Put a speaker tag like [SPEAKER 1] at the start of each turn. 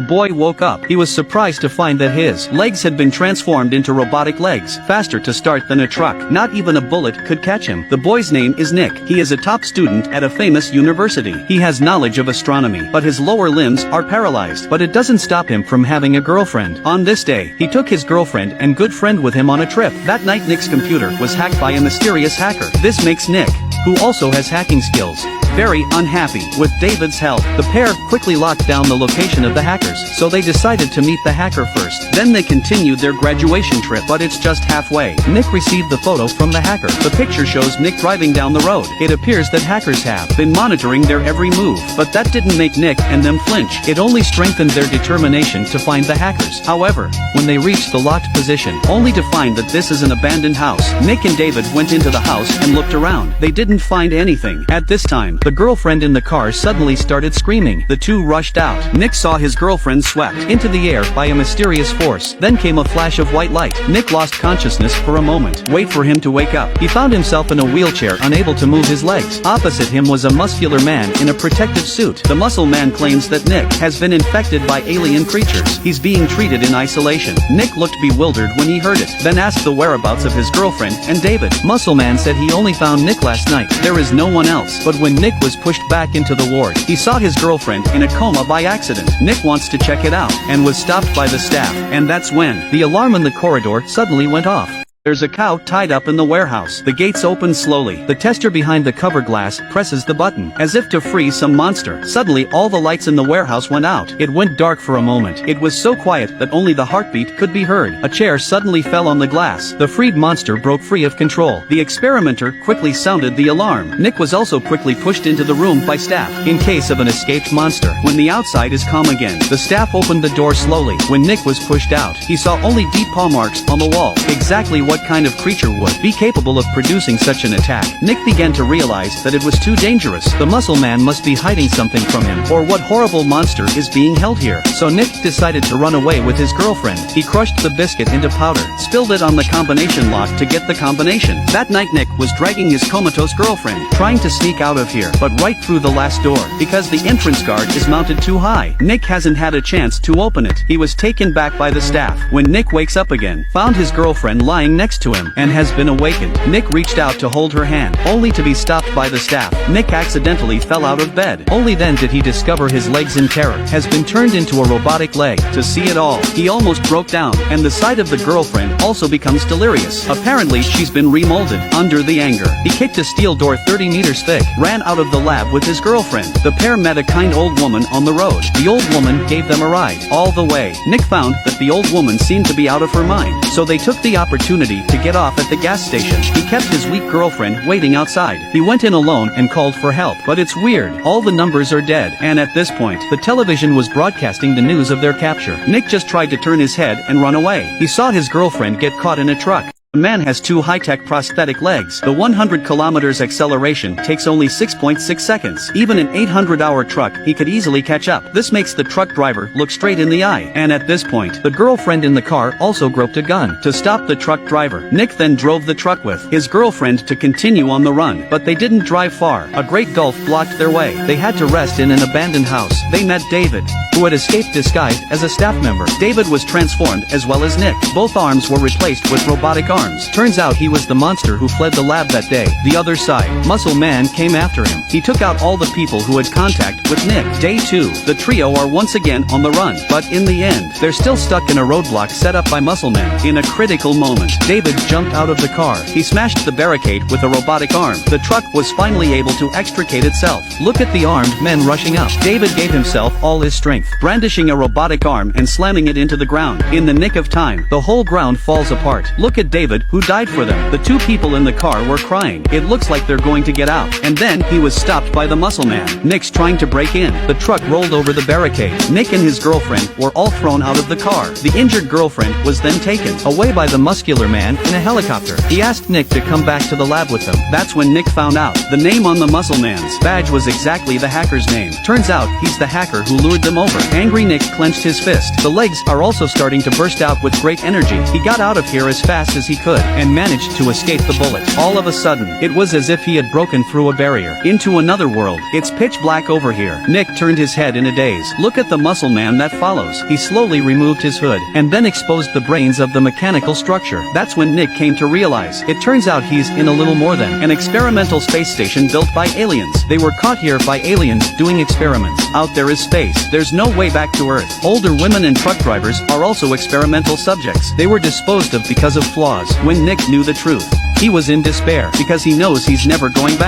[SPEAKER 1] boy woke up. He was surprised to find that his legs had been transformed into robotic legs, faster to start than a truck. Not even a bullet could catch him. The boy's name is Nick. He is a top student at a famous university. He has knowledge of astronomy, but his lower limbs are paralyzed. But it doesn't stop him from having a girlfriend. On this day, he took his girlfriend and good friend with him on a trip. That night Nick's computer was hacked by a mysterious hacker. This makes Nick, who also has hacking skills, very unhappy. With David's help, the pair quickly locked down the location of the hackers, so they decided to meet the hacker first. Then they continued their graduation trip, but it's just halfway. Nick received the photo from the hacker. The picture shows Nick driving down the road. It appears that hackers have been monitoring their every move, but that didn't make Nick and them flinch. It only strengthened their determination to find the hackers. However, when they reached the locked position, only to find that this is an abandoned house, Nick and David went into the house and looked around. They didn't find anything. At this time, the girlfriend in the car suddenly started screaming. The two rushed out. Nick saw his girlfriend swept into the air by a mysterious force. Then came a flash of white light. Nick lost consciousness for a moment. Wait for him to wake up. He found himself in a wheelchair, unable to move his legs. Opposite him was a muscular man in a protective suit. The muscle man claims that Nick has been infected by alien creatures. He's being treated in isolation. Nick looked bewildered when he heard it, then asked the whereabouts of his girlfriend and David. Muscle man said he only found Nick last night. There is no one else. But when Nick was pushed back into the ward, he saw his girlfriend in a coma by accident. Nick wants to check it out, and was stopped by the staff. And that's when the alarm in the corridor suddenly went off. There's a cow tied up in the warehouse. The gates open slowly. The tester behind the cover glass presses the button, as if to free some monster. Suddenly all the lights in the warehouse went out. It went dark for a moment. It was so quiet that only the heartbeat could be heard. A chair suddenly fell on the glass. The freed monster broke free of control. The experimenter quickly sounded the alarm. Nick was also quickly pushed into the room by staff, in case of an escaped monster. When the outside is calm again, the staff opened the door slowly. When Nick was pushed out, he saw only deep paw marks on the wall. Exactly what kind of creature would be capable of producing such an attack? Nick began to realize that it was too dangerous. The muscle man must be hiding something from him, or what horrible monster is being held here. So Nick decided to run away with his girlfriend. He crushed the biscuit into powder, spilled it on the combination lock to get the combination. That night Nick was dragging his comatose girlfriend, trying to sneak out of here, but right through the last door, because the entrance guard is mounted too high. Nick hasn't had a chance to open it. He was taken back by the staff. When Nick wakes up again, found his girlfriend lying next to him, and has been awakened. Nick reached out to hold her hand, only to be stopped by the staff. Nick accidentally fell out of bed. Only then did he discover his legs in terror has been turned into a robotic leg. To see it all, he almost broke down, and the sight of the girlfriend also becomes delirious. Apparently she's been remolded. Under the anger, he kicked a steel door 30 meters thick, ran out of the lab with his girlfriend. The pair met a kind old woman on the road. The old woman gave them a ride. All the way, Nick found that the old woman seemed to be out of her mind, so they took the opportunity to get off at the gas station. He kept his weak girlfriend waiting outside. He went in alone and called for help. But it's weird, all the numbers are dead. And at this point, the television was broadcasting the news of their capture. Nick just tried to turn his head and run away. He saw his girlfriend get caught in a truck. The man has two high-tech prosthetic legs. The 100 kilometers acceleration takes only 6.6 seconds. Even an 800-hour truck, he could easily catch up. This makes the truck driver look straight in the eye. And at this point, the girlfriend in the car also groped a gun to stop the truck driver. Nick then drove the truck with his girlfriend to continue on the run. But they didn't drive far. A great gulf blocked their way. They had to rest in an abandoned house. They met David, who had escaped disguised as a staff member. David was transformed as well as Nick. Both arms were replaced with robotic arms. Turns out he was the monster who fled the lab that day. The other side, Muscle Man came after him. He took out all the people who had contact with Nick. Day 2, the trio are once again on the run. But in the end, they're still stuck in a roadblock set up by Muscle Man. In a critical moment, David jumped out of the car. He smashed the barricade with a robotic arm. The truck was finally able to extricate itself. Look at the armed men rushing up. David gave himself all his strength, brandishing a robotic arm and slamming it into the ground. In the nick of time, the whole ground falls apart. Look at David, who died for them. The two people in the car were crying. It looks like they're going to get out. And then, he was stopped by the Muscle Man. Nick's trying to break in. The truck rolled over the barricade. Nick and his girlfriend were all thrown out of the car. The injured girlfriend was then taken away by the muscular man in a helicopter. He asked Nick to come back to the lab with them. That's when Nick found out the name on the Muscle Man's badge was exactly the hacker's name. Turns out, he's the hacker who lured them over. Angry Nick clenched his fist. The legs are also starting to burst out with great energy. He got out of here as fast as he could, and managed to escape the bullet. All of a sudden, it was as if he had broken through a barrier into another world. It's pitch black over here. Nick turned his head in a daze. Look at the muscle man that follows. He slowly removed his hood, and then exposed the brains of the mechanical structure. That's when Nick came to realize. It turns out he's in a little more than an experimental space station built by aliens. They were caught here by aliens doing experiments. Out there is space. There's no way back to Earth. Older women and truck drivers are also experimental subjects. They were disposed of because of flaws. When Nick knew the truth, he was in despair because he knows he's never going back.